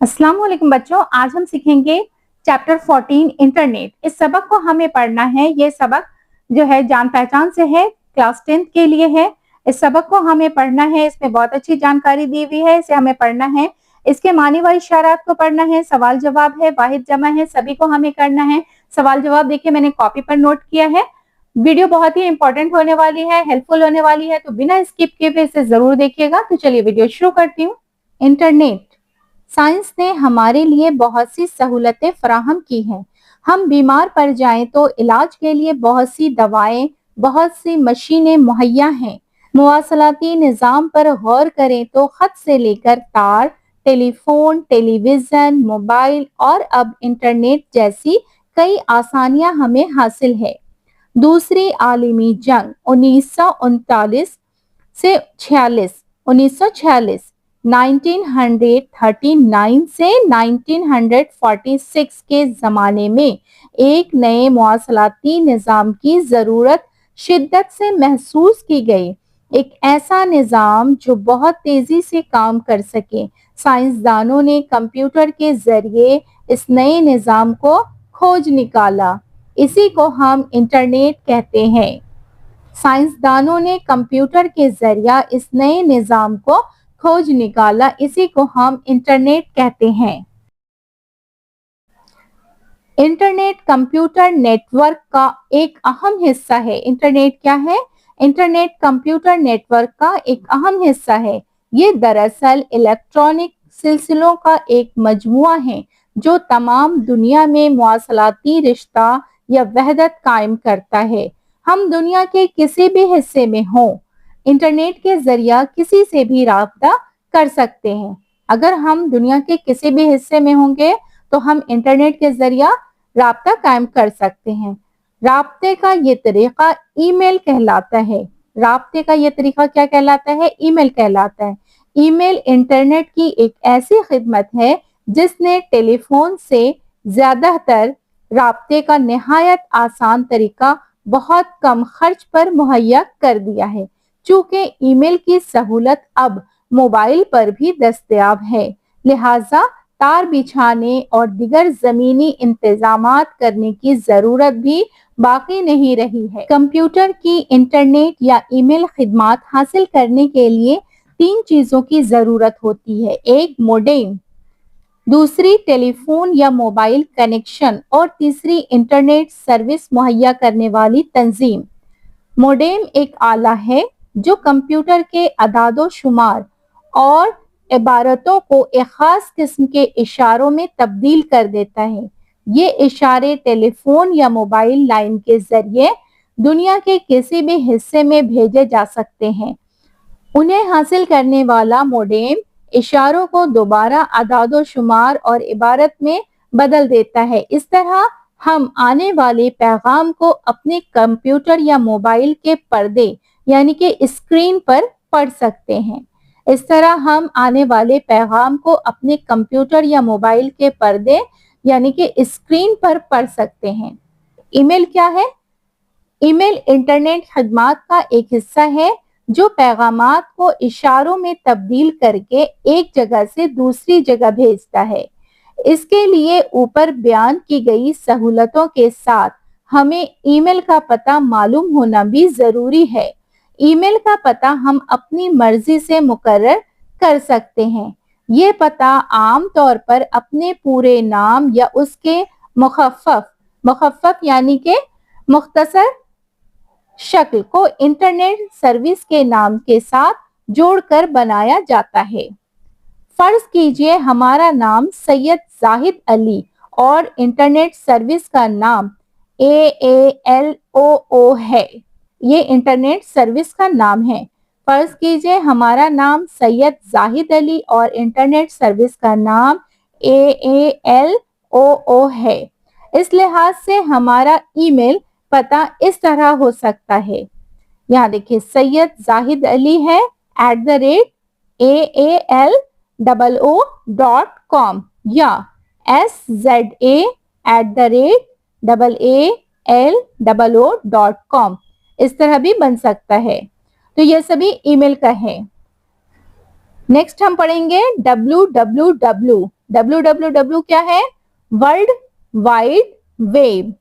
अस्सलाम वालेकुम बच्चों, आज हम सीखेंगे चैप्टर 14 इंटरनेट। इस सबक को हमें पढ़ना है। ये सबक जो है जान पहचान से है, क्लास 10th के लिए है। इस सबक को हमें पढ़ना है, इसमें बहुत अच्छी जानकारी दी हुई है, इसे हमें पढ़ना है। इसके मानी व इशारात को पढ़ना है, सवाल जवाब है, वाहिद जमा है, सभी को हमें करना है। सवाल जवाब देखिए मैंने कॉपी पर नोट किया है। वीडियो बहुत ही इंपॉर्टेंट होने वाली है, हेल्पफुल होने वाली है, तो बिना स्किप किए हुए इसे जरूर देखिएगा। तो चलिए वीडियो शुरू करती हूँ। इंटरनेट साइंस ने हमारे लिए बहुत सी सहूलतें फराहम की हैं। हम बीमार पड़ जाएं तो इलाज के लिए बहुत सी दवाएं, बहुत सी मशीनें मुहैया हैं। मुवासलाती निज़ाम पर गौर करें तो खत से लेकर तार, टेलीफोन, टेलीविज़न, मोबाइल और अब इंटरनेट जैसी कई आसानियां हमें हासिल है। दूसरी आलमी जंग 1939 से 1946 1939 से 1946 के ज़माने में एक नए मवासलाती निज़ाम की ज़रूरत शिद्दत से महसूस की गई। एक ऐसा निज़ाम जो बहुत तेज़ी से काम कर सके। साइंसदानों ने कंप्यूटर के ज़रिए इस नए निज़ाम को खोज निकाला। इसी को हम इंटरनेट कहते हैं। साइंसदानों ने कंप्यूटर के ज़रिए इस नए निज़ाम को खोज निकाला, इसी को हम इंटरनेट कहते हैं। इंटरनेट कंप्यूटर नेटवर्क का एक अहम हिस्सा है। इंटरनेट क्या है? इंटरनेट कंप्यूटर नेटवर्क का एक अहम हिस्सा है। ये दरअसल इलेक्ट्रॉनिक सिलसिलों का एक मजमुआ है जो तमाम दुनिया में मवासलाती रिश्ता या वहदत कायम करता है। हम दुनिया के किसी भी हिस्से में हों, इंटरनेट के जरिए किसी से भी राब्ता कर सकते हैं। अगर हम दुनिया के किसी भी हिस्से में होंगे तो हम इंटरनेट के जरिए राब्ता कायम कर सकते हैं। राब्ते का ये तरीका ईमेल कहलाता है। राब्ते का ये तरीका क्या कहलाता है? ईमेल कहलाता है। ईमेल इंटरनेट की एक ऐसी खिदमत है जिसने टेलीफोन से ज्यादातर राब्ते का निहायत आसान तरीका बहुत कम खर्च पर मुहैया कर दिया है। चूंकि ईमेल की सहूलत अब मोबाइल पर भी दस्तयाब है, लिहाजा तार बिछाने और दिगर जमीनी इंतजामात करने की जरूरत भी बाकी नहीं रही है। कंप्यूटर की इंटरनेट या ईमेल खिदमात हासिल करने के लिए 3 चीजों की जरूरत होती है। एक मोडेम, दूसरी टेलीफोन या मोबाइल कनेक्शन और तीसरी इंटरनेट सर्विस मुहैया करने वाली तंजीम। मोडेम एक आला है जो कंप्यूटर के अदादो शुमार और इबारतों को एक खास किस्म के इशारों में तब्दील कर देता है। ये इशारे टेलीफोन या मोबाइल लाइन के जरिए दुनिया के किसी भी हिस्से में भेजे जा सकते हैं। उन्हें हासिल करने वाला मोडेम इशारों को दोबारा अदादो शुमार और इबारत में बदल देता है। इस तरह हम आने वाले पैगाम को अपने कंप्यूटर या मोबाइल के पर्दे यानी कि स्क्रीन पर पढ़ सकते हैं। इस तरह हम आने वाले पैगाम को अपने कंप्यूटर या मोबाइल के पर्दे यानी कि स्क्रीन पर पढ़ सकते हैं। ईमेल क्या है? ईमेल इंटरनेट खदमात का एक हिस्सा है जो पैगामात को इशारों में तब्दील करके एक जगह से दूसरी जगह भेजता है। इसके लिए ऊपर बयान की गई सहूलतों के साथ हमें ईमेल का पता मालूम होना भी जरूरी है। ईमेल का पता हम अपनी मर्जी से मुकर्रर कर सकते हैं। ये पता आम तौर पर अपने पूरे नाम या उसके मुखफ़फ़ यानी के मुख्तसर शक्ल को इंटरनेट सर्विस के नाम के साथ जोड़कर बनाया जाता है। फर्ज कीजिए हमारा नाम सैयद जाहिद अली और इंटरनेट सर्विस का नाम AALOO है। ये इंटरनेट सर्विस का नाम है। फर्ज कीजिए हमारा नाम सैयद जाहिद अली और इंटरनेट सर्विस का नाम AALOO है। इस लिहाज से हमारा ईमेल पता इस तरह हो सकता है। यहाँ देखिए सैयद जाहिद अली है @AALOO.com या SZA@AALOO.com, इस तरह भी बन सकता है। तो ये सभी ईमेल का है। नेक्स्ट हम पढ़ेंगे www www क्या है? World wide web,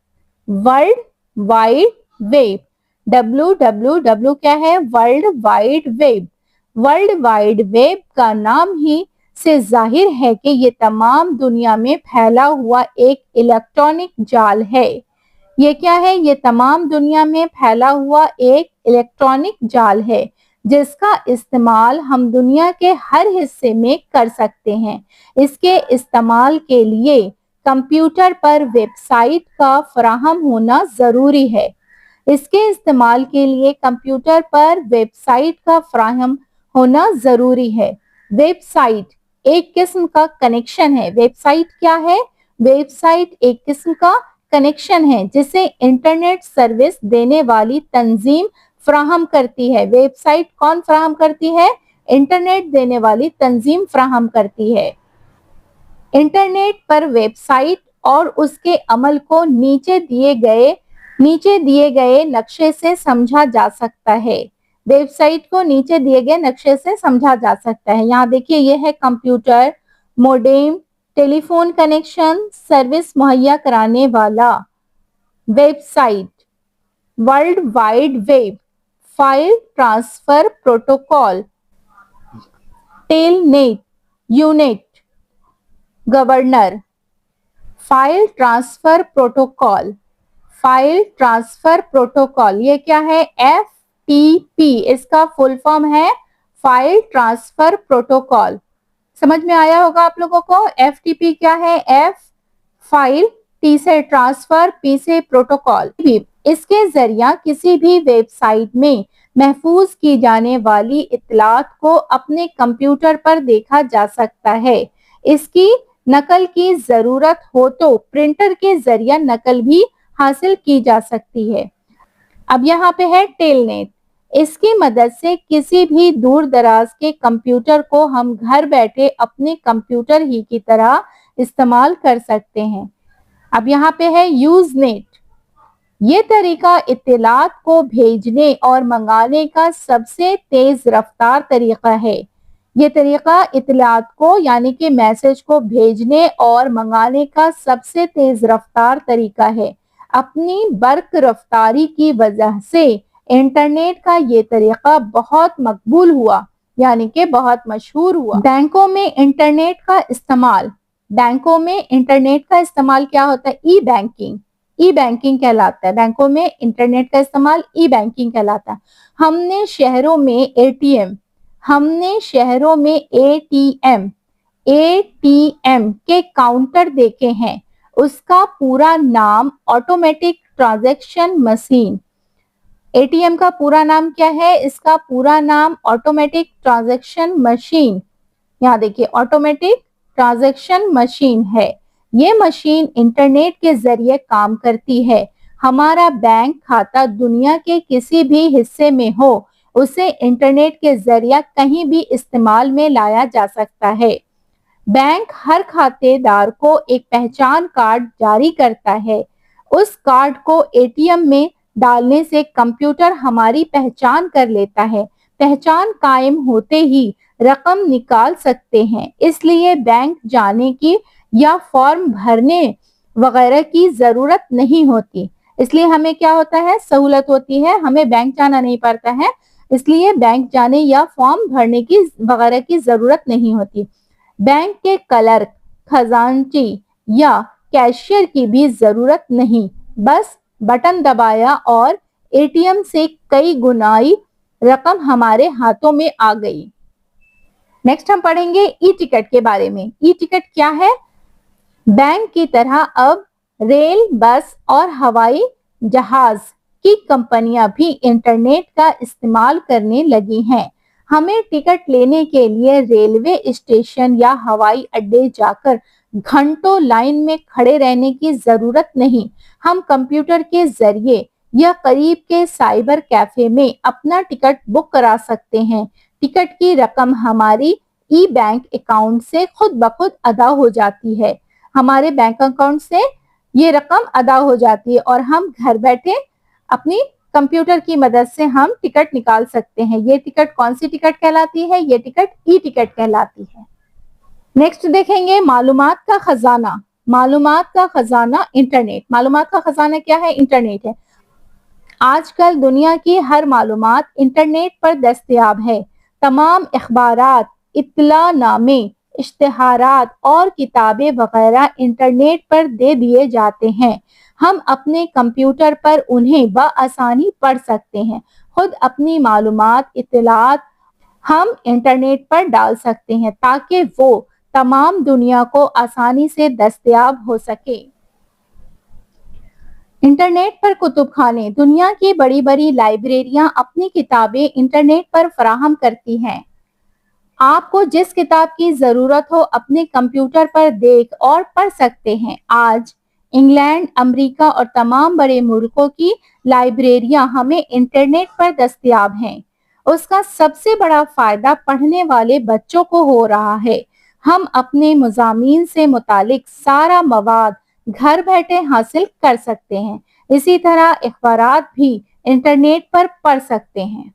world wide web. www क्या है? World wide web. World wide web का नाम ही से जाहिर है कि ये तमाम दुनिया में फैला हुआ एक इलेक्ट्रॉनिक जाल है। ये क्या है? ये तमाम दुनिया में फैला हुआ एक इलेक्ट्रॉनिक जाल है जिसका इस्तेमाल हम दुनिया के हर हिस्से में कर सकते हैं। इसके इस्तेमाल के लिए कंप्यूटर पर वेबसाइट का फराहम होना जरूरी है। इसके इस्तेमाल के लिए कंप्यूटर पर वेबसाइट का फराहम होना जरूरी है। वेबसाइट एक किस्म का कनेक्शन है। वेबसाइट क्या है? वेबसाइट एक किस्म का कनेक्शन है जिसे इंटरनेट सर्विस देने वाली तंजीम फराहम करती है। वेबसाइट कौन फराहम करती है? इंटरनेट देने वाली तंजीम फराहम करती है। इंटरनेट पर वेबसाइट और उसके अमल को नीचे दिए गए नक्शे से समझा जा सकता है। वेबसाइट को नीचे दिए गए नक्शे से समझा जा सकता है। यहाँ देखिए, यह है computer, modem, telephone connection, service मुहैया कराने वाला, website, world wide web, file transfer protocol, telnet, unit, governor, file transfer protocol, file transfer protocol. ये क्या है? FTP, इसका फुल फॉर्म है फाइल ट्रांसफर प्रोटोकॉल। समझ में आया होगा आप लोगों को? FTP क्या है? F फाइल, T से ट्रांसफर, P से प्रोटोकॉल। इसके जरिया किसी भी वेबसाइट में महफूज की जाने वाली इत्तलात को अपने कंप्यूटर पर देखा जा सकता है। इसकी नकल की जरूरत हो तो प्रिंटर के जरिया नकल भी हासिल की जा सकती है। अब यहाँ पे है टेलनेट। इसकी मदद से किसी भी दूर दराज के कंप्यूटर को हम घर बैठे अपने कंप्यूटर ही की तरह इस्तेमाल कर सकते हैं। अब यहाँ पे है यूजनेट। ये तरीका इत्तलात को भेजने और मंगाने का सबसे तेज रफ्तार तरीका है। ये तरीका इत्तलात को यानी कि मैसेज को भेजने और मंगाने का सबसे तेज रफ्तार तरीका है। अपनी बर्क रफ्तारी की वजह से इंटरनेट का ये तरीका बहुत मकबूल हुआ, यानी कि बहुत मशहूर हुआ। बैंकों में इंटरनेट का इस्तेमाल क्या होता है? ई बैंकिंग। ई बैंकिंग कहलाता है। बैंकों में इंटरनेट का इस्तेमाल ई बैंकिंग कहलाता है। हमने शहरों में एटीएम के काउंटर देखे हैं। उसका पूरा नाम ऑटोमेटिक ट्रांजैक्शन मशीन। एटीएम का पूरा नाम क्या है? इसका पूरा नाम ऑटोमेटिक ट्रांजैक्शन मशीन। यहाँ देखिए, ऑटोमेटिक ट्रांजैक्शन मशीन है। ये मशीन इंटरनेट के जरिए काम करती है। हमारा बैंक खाता दुनिया के किसी भी हिस्से में हो, उसे इंटरनेट के जरिए कहीं भी इस्तेमाल में लाया जा सकता है। बैंक हर खातेदार को एक पहचान कार्ड जारी करता है। उस कार्ड को एटीएम में डालने से कंप्यूटर हमारी पहचान कर लेता है। पहचान कायम होते ही रकम निकाल सकते हैं। इसलिए बैंक जाने की या फॉर्म भरने वगैरह की जरूरत नहीं होती। इसलिए हमें क्या होता है? सहूलत होती है, हमें बैंक जाना नहीं पड़ता है। इसलिए बैंक जाने या फॉर्म भरने की वगैरह की जरूरत नहीं होती। बैंक के क्लर्क, खजांची या कैशियर की भी जरूरत नहीं। बस बटन दबाया और एटीएम से कई गुनाई रकम हमारे हाथों में आ गई। नेक्स्ट हम पढ़ेंगे ई टिकट के बारे में। ई टिकट क्या है? बैंक की तरह अब रेल, बस और हवाई जहाज की कंपनियां भी इंटरनेट का इस्तेमाल करने लगी हैं। हमें टिकट लेने के लिए रेलवे स्टेशन या हवाई अड्डे जाकर घंटों लाइन में खड़े रहने की जरूरत नहीं। हम कंप्यूटर के जरिए या करीब के साइबर कैफे में अपना टिकट बुक करा सकते हैं। टिकट की रकम हमारी ई बैंक अकाउंट से खुद ब खुद अदा हो जाती है। हमारे बैंक अकाउंट से ये रकम अदा हो जाती है और हम घर बैठे अपनी कंप्यूटर की मदद से हम टिकट निकाल सकते हैं। ये टिकट कौन सी टिकट कहलाती है? ये टिकट ई टिकट कहलाती है। नेक्स्ट देखेंगे मालूमात का खजाना। मालूमात का खजाना इंटरनेट। मालूमात का खजाना क्या है? इंटरनेट है। आजकल दुनिया की हर मालूमात इंटरनेट पर दस्तयाब है। तमाम अखबारात, इत्तलानामे, इश्तिहारात और किताबें वगैरह इंटरनेट पर दे दिए जाते हैं। हम अपने कंप्यूटर पर उन्हें बआसानी पढ़ सकते हैं। खुद अपनी मालूमात, इत्तलात हम इंटरनेट पर डाल सकते हैं ताकि वो तमाम दुनिया को आसानी से दस्तयाब हो सके। इंटरनेट पर कुतुब खाने। दुनिया की बड़ी बड़ी लाइब्रेरियां अपनी किताबें इंटरनेट पर फराहम करती हैं। आपको जिस किताब की जरूरत हो अपने कंप्यूटर पर देख और पढ़ सकते हैं। आज इंग्लैंड, अमेरिका और तमाम बड़े मुल्कों की लाइब्रेरियां हमें इंटरनेट पर दस्तयाब हैं। उसका सबसे बड़ा फायदा पढ़ने वाले बच्चों को हो रहा है। हम अपने मज़ामीन से मुतालिक सारा मवाद घर बैठे हासिल कर सकते हैं। इसी तरह अखबारात भी इंटरनेट पर पढ़ सकते हैं।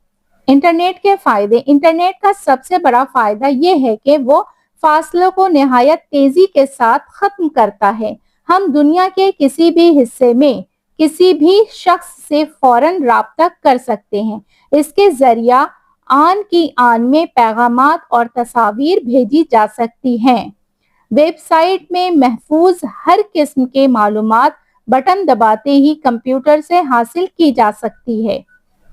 इंटरनेट के फायदे। इंटरनेट का सबसे बड़ा फायदा ये है कि वो फासलों को निहायत तेजी के साथ खत्म करता है। हम दुनिया के किसी भी हिस्से में किसी भी शख्स से फौरन राब्ता कर सकते हैं। इसके जरिया आन की आन में पैगामात और तस्वीर भेजी जा सकती हैं। वेबसाइट में महफूज हर किस्म के मालूमात बटन दबाते ही कंप्यूटर से हासिल की जा सकती है।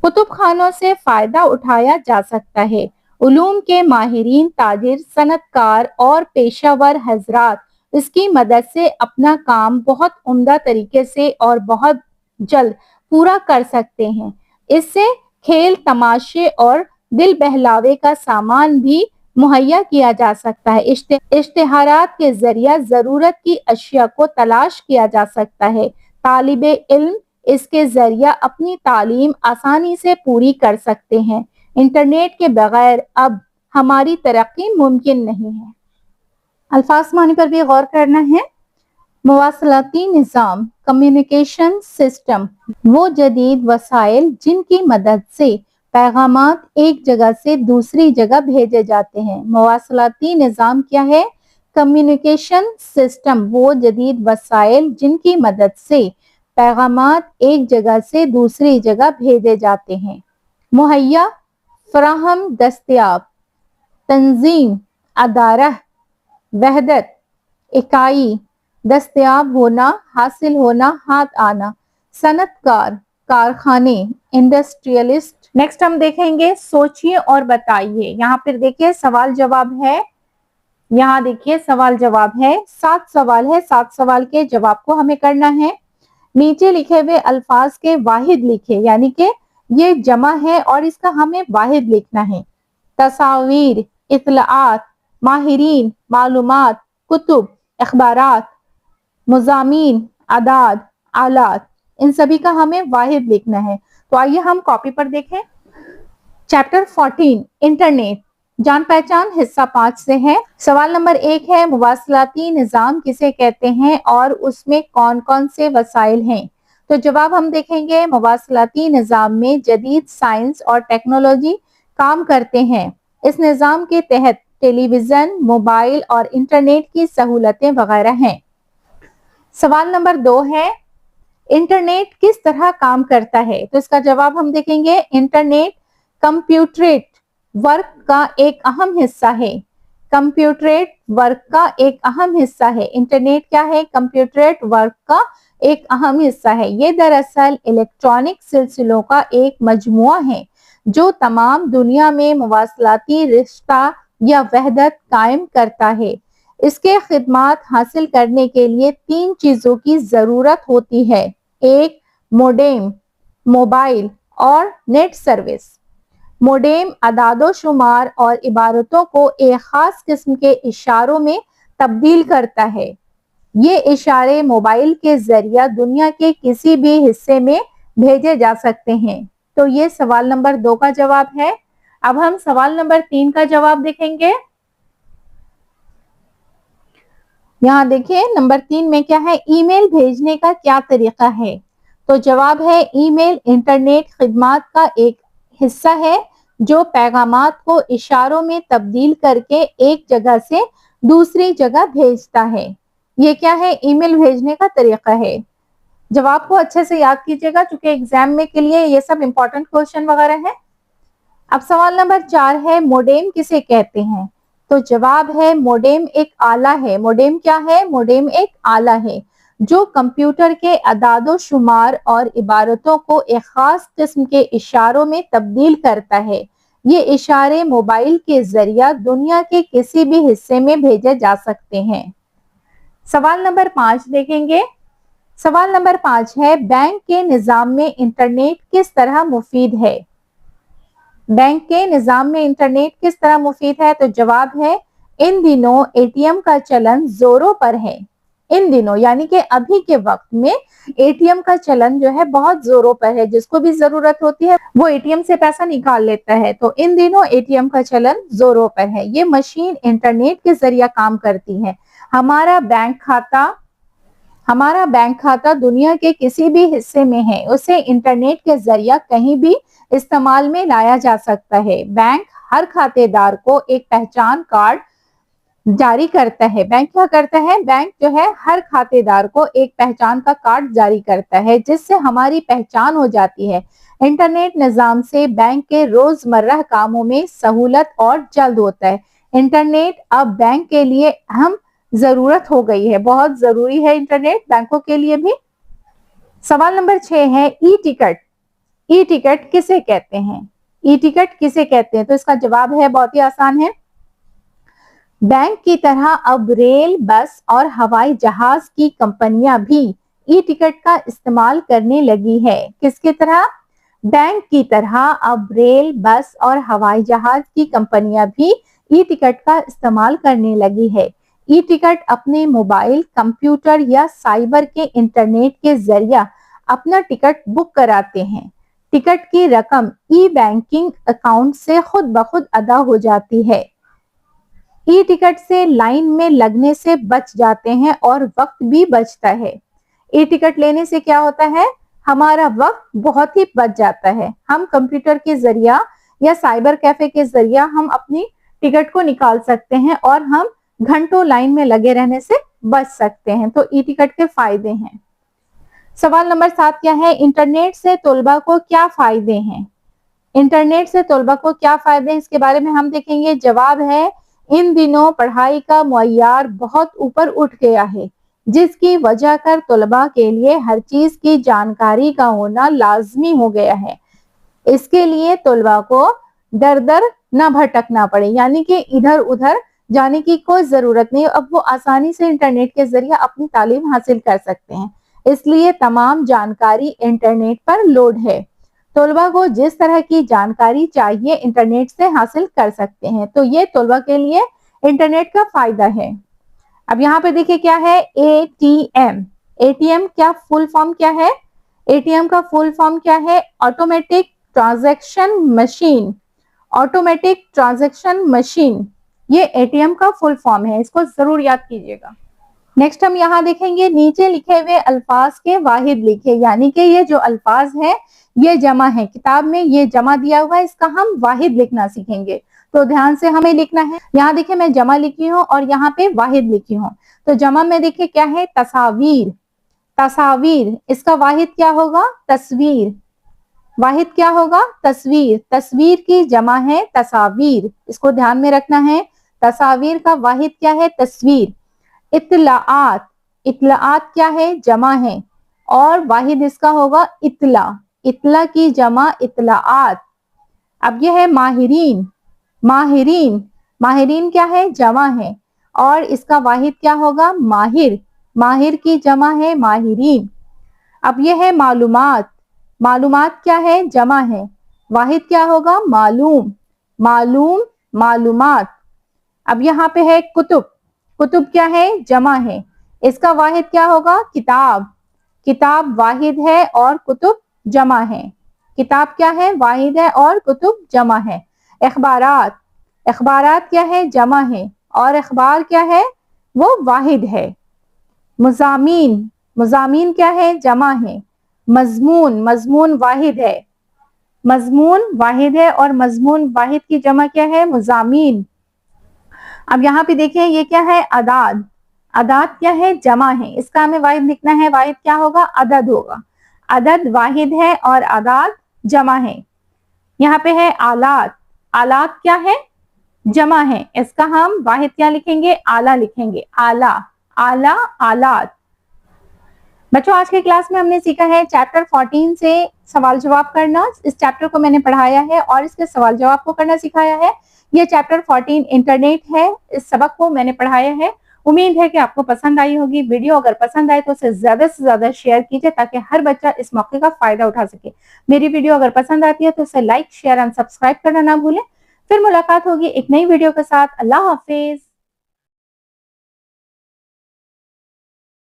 कुतुब खानों से फायदा उठाया जा सकता है। उलूम के माहिरीन, ताजिर, सनतकार और पेशावर हजरात इसकी मदद से अपना काम बहुत उम्दा तरीके से और बहुत जल्द पूरा कर सकते हैं। इससे खेल, तमाशे और दिल बहलावे का सामान भी मुहैया किया जा सकता है। इश्तिहारात के जरिए जरूरत की अशिया को तलाश किया जा सकता है। तालिबे इल्म इसके जरिए अपनी तालीम आसानी से पूरी कर सकते हैं। इंटरनेट के बगैर अब हमारी तरक्की मुमकिन नहीं है। अल्फाज मानी पर भी गौर करना है। मवासलाती निज़ाम, कम्युनिकेशन सिस्टम, वो जदीद वसाइल जिनकी मदद से पैगामात एक जगह से दूसरी जगह भेजे जाते हैं। मवासलाती निज़ाम क्या है? कम्युनिकेशन सिस्टम वो जदीद वसाइल जिनकी मदद से पैगामात एक जगह से दूसरी जगह भेजे जाते हैं। मुहैया, फराहम, दस्तयाब, तंजीम, अदारा, वहदत, इकाई, दस्तयाब होना, हासिल होना, हाथ आना, सनतकार, कारखाने, इंडस्ट्रियलिस्ट। नेक्स्ट हम देखेंगे सोचिए और बताइए। यहाँ पर देखिए सवाल जवाब है। यहाँ देखिए सवाल जवाब है। 7 सवाल है। 7 सवाल के जवाब को हमें करना है। नीचे लिखे हुए अल्फाज के वाहिद लिखे, यानी कि ये जमा है और इसका हमें वाहिद लिखना है। तस्वीर, इत्तलाआत, माहिरीन, मालूमात, कुतुब, अखबारात, मुज़ामीन, आदाद, आलात, इन सभी का हमें वाहिद लिखना है। तो आइए हम कॉपी पर देखें। चैप्टर 14 इंटरनेट, जान पहचान, हिस्सा 5 से है। सवाल नंबर 1 है मुवासलाती निज़ाम किसे कहते हैं और उसमें कौन कौन से वसाइल हैं। तो जवाब हम देखेंगे। मुवासलाती निज़ाम में जदीद साइंस और टेक्नोलॉजी काम करते हैं। इस निज़ाम के तहत टेलीविज़न, मोबाइल और इंटरनेट की सहूलतें वगैरह हैं। सवाल नंबर 2 है इंटरनेट किस तरह काम करता है। तो इसका जवाब हम देखेंगे। इंटरनेट कंप्यूटरेट वर्क का एक अहम हिस्सा है। कंप्यूटरेट वर्क का एक अहम हिस्सा है। इंटरनेट क्या है? कंप्यूटरेट वर्क का एक अहम हिस्सा है। ये दरअसल इलेक्ट्रॉनिक सिलसिलों का एक मजमुआ है जो तमाम दुनिया में मवासलाती रिश्ता या वहदत कायम करता है। इसके खिदमात हासिल करने के लिए 3 चीजों की जरूरत होती है। एक, मोडेम, मोबाइल और नेट सर्विस। मोडेम अदादो शुमार और इबारतों को एक खास किस्म के इशारों में तब्दील करता है। ये इशारे मोबाइल के जरिए दुनिया के किसी भी हिस्से में भेजे जा सकते हैं। तो ये सवाल नंबर 2 का जवाब है। अब हम सवाल नंबर 3 का जवाब देखेंगे। यहाँ देखिए नंबर 3 में क्या है? ईमेल भेजने का क्या तरीका है। तो जवाब है ईमेल इंटरनेट खिदमात का एक हिस्सा है जो पैगामात को इशारों में तब्दील करके एक जगह से दूसरी जगह भेजता है। ये क्या है? ईमेल भेजने का तरीका है। जवाब को अच्छे से याद कीजिएगा क्योंकि एग्जाम में के लिए ये सब इंपॉर्टेंट क्वेश्चन वगैरह है। अब सवाल नंबर 4 है, मोडेम किसे कहते हैं? तो जवाब है मोडेम एक आला है। मोडेम क्या है? मोडेम एक आला है जो कंप्यूटर के अदादो शुमार और इबारतों को एक खास किस्म के इशारों में तब्दील करता है। ये इशारे मोबाइल के जरिया दुनिया के किसी भी हिस्से में भेजे जा सकते हैं। सवाल नंबर 5 देखेंगे। सवाल नंबर 5 है, बैंक के निजाम में इंटरनेट किस तरह मुफीद है? बैंक के निजाम में इंटरनेट किस तरह मुफीद है? तो जवाब है इन दिनों एटीएम का चलन जोरों पर है। इन दिनों यानी कि अभी के वक्त में एटीएम का चलन जो है बहुत जोरों पर है। जिसको भी जरूरत होती है वो एटीएम से पैसा निकाल लेता है। तो इन दिनों एटीएम का चलन जोरों पर है। ये मशीन इंटरनेट के जरिए काम करती है। हमारा बैंक खाता दुनिया के किसी भी हिस्से में है, उसे इंटरनेट के जरिए कहीं भी इस्तेमाल में लाया जा सकता है। बैंक हर खातेदार को एक पहचान कार्ड जारी करता है। बैंक क्या करता है? बैंक जो है हर खातेदार को एक पहचान का कार्ड जारी करता है जिससे हमारी पहचान हो जाती है। इंटरनेट निजाम से बैंक के रोजमर्रा कामों में सहूलत और जल्द होता है। इंटरनेट अब बैंक के लिए अहम जरूरत हो गई है। बहुत जरूरी है इंटरनेट बैंकों के लिए भी। सवाल नंबर 6 है, ई टिकट। ई टिकट किसे कहते हैं? ई टिकट किसे कहते हैं? तो इसका जवाब है बहुत ही आसान है। बैंक की तरह अब रेल, बस और हवाई जहाज की कंपनियां भी ई टिकट का इस्तेमाल करने लगी है। किसकी तरह? बैंक की तरह अब रेल, बस और हवाई जहाज की कंपनियां भी ई टिकट का इस्तेमाल करने लगी है। ई टिकट अपने मोबाइल, कंप्यूटर या साइबर के इंटरनेट के जरिए अपना टिकट बुक कराते हैं। टिकट की रकम ई बैंकिंग अकाउंट से खुद ब खुद अदा हो जाती है। ई टिकट से लाइन में लगने से बच जाते हैं और वक्त भी बचता है। ई टिकट लेने से क्या होता है? हमारा वक्त बहुत ही बच जाता है। हम कंप्यूटर के जरिया या साइबर कैफे के जरिया हम अपनी टिकट को निकाल सकते हैं और हम घंटों लाइन में लगे रहने से बच सकते हैं। तो ई टिकट के फायदे हैं। सवाल नंबर 7 क्या है? इंटरनेट से तलबा को क्या फायदे हैं? इंटरनेट से तलबा को क्या फायदे हैं इसके बारे में हम देखेंगे। जवाब है इन दिनों पढ़ाई का मुअय्यार बहुत ऊपर उठ गया है जिसकी वजह कर तलबा के लिए हर चीज की जानकारी का होना लाजमी हो गया है। इसके लिए तलबा को दर दर न भटकना पड़े यानी कि इधर उधर जाने की कोई जरूरत नहीं। अब वो आसानी से इंटरनेट के जरिए अपनी तालीम हासिल कर सकते हैं। इसलिए तमाम जानकारी इंटरनेट पर लोड है। तलबा को जिस तरह की जानकारी चाहिए इंटरनेट से हासिल कर सकते हैं। तो ये तलबा के लिए इंटरनेट का फायदा है। अब यहाँ पे देखिए क्या है? एटीएम। एटीएम क्या फुल फॉर्म क्या है? एटीएम का फुल फॉर्म क्या है? Automatic transaction machine. Automatic transaction machine ये एटीएम का फुल फॉर्म है। इसको जरूर याद कीजिएगा। नेक्स्ट हम यहाँ देखेंगे नीचे लिखे हुए अल्फाज के वाहिद लिखे यानी कि ये जो अल्फाज है ये जमा है। किताब में ये जमा दिया हुआ है, इसका हम वाहिद लिखना सीखेंगे। तो ध्यान से हमें लिखना है। यहाँ देखिए मैं जमा लिखी हूँ और यहाँ पे वाहिद लिखी हूँ। तो जमा में देखिए क्या है? तस्वीर। तस्वीर इसका वाहिद क्या होगा? तस्वीर। वाहिद क्या होगा? तस्वीर। तस्वीर की जमा है तस्वीर। इसको ध्यान में रखना है। तस्वीर का वाहिद क्या है? तस्वीर। इत्तलाआत। इत्तलाआत क्या है? जमा है और वाहिद इसका होगा इत्तला। इत्तला की जमा इत्तलाआत। अब यह है माहिरीन। माहिरीन। माहिरीन क्या है? जमा है और इसका वाहिद क्या होगा? माहिर। माहिर की जमा है माहिरीन। अब यह है मालूमात। मालूमात क्या है? जमा है। वाहिद क्या होगा? मालूम। मालूम मालूमात। अब यहाँ पे है कुतुब। कुतुब क्या है? जमा है। इसका वाहिद क्या होगा? किताब। किताब वाहिद है और कुतुब जमा है। किताब क्या है? वाहिद है और कुतुब जमा है। अखबारात। अखबारात क्या है? जमा है और अखबार क्या है? वो वाहिद है। मुजामीन। मुजामीन क्या है? जमा है। मजमून। मजमून वाहिद है। मजमून वाहिद है और मजमून वाहिद की जमा क्या है? मुजामीन। अब यहाँ पे देखिए ये क्या है, अदाद। अदाद क्या है, जमा है, इसका हमें वाहिद लिखना है। वाहिद क्या होगा, अदद होगा। अदद वाहिद है और अदाद जमा है। यहाँ पे है आलात। आलात क्या है, जमा है, इसका हम वाहिद क्या लिखेंगे, आला लिखेंगे। आला, आला, आलात। बच्चों आज की क्लास में हमने सीखा है चैप्टर 14 से सवाल जवाब करना। इस चैप्टर को मैंने पढ़ाया है और इसके सवाल जवाब को करना सिखाया है। ये चैप्टर 14 इंटरनेट है, इस सबक को मैंने पढ़ाया है। उम्मीद है कि आपको पसंद आई होगी। वीडियो अगर पसंद आए तो उसे ज्यादा से ज्यादा शेयर कीजिए ताकि हर बच्चा इस मौके का फायदा उठा सके। मेरी वीडियो अगर पसंद आती है तो उसे लाइक, शेयर एंड सब्सक्राइब करना ना भूलें। फिर मुलाकात होगी एक नई वीडियो के साथ। अल्लाह हाफिज।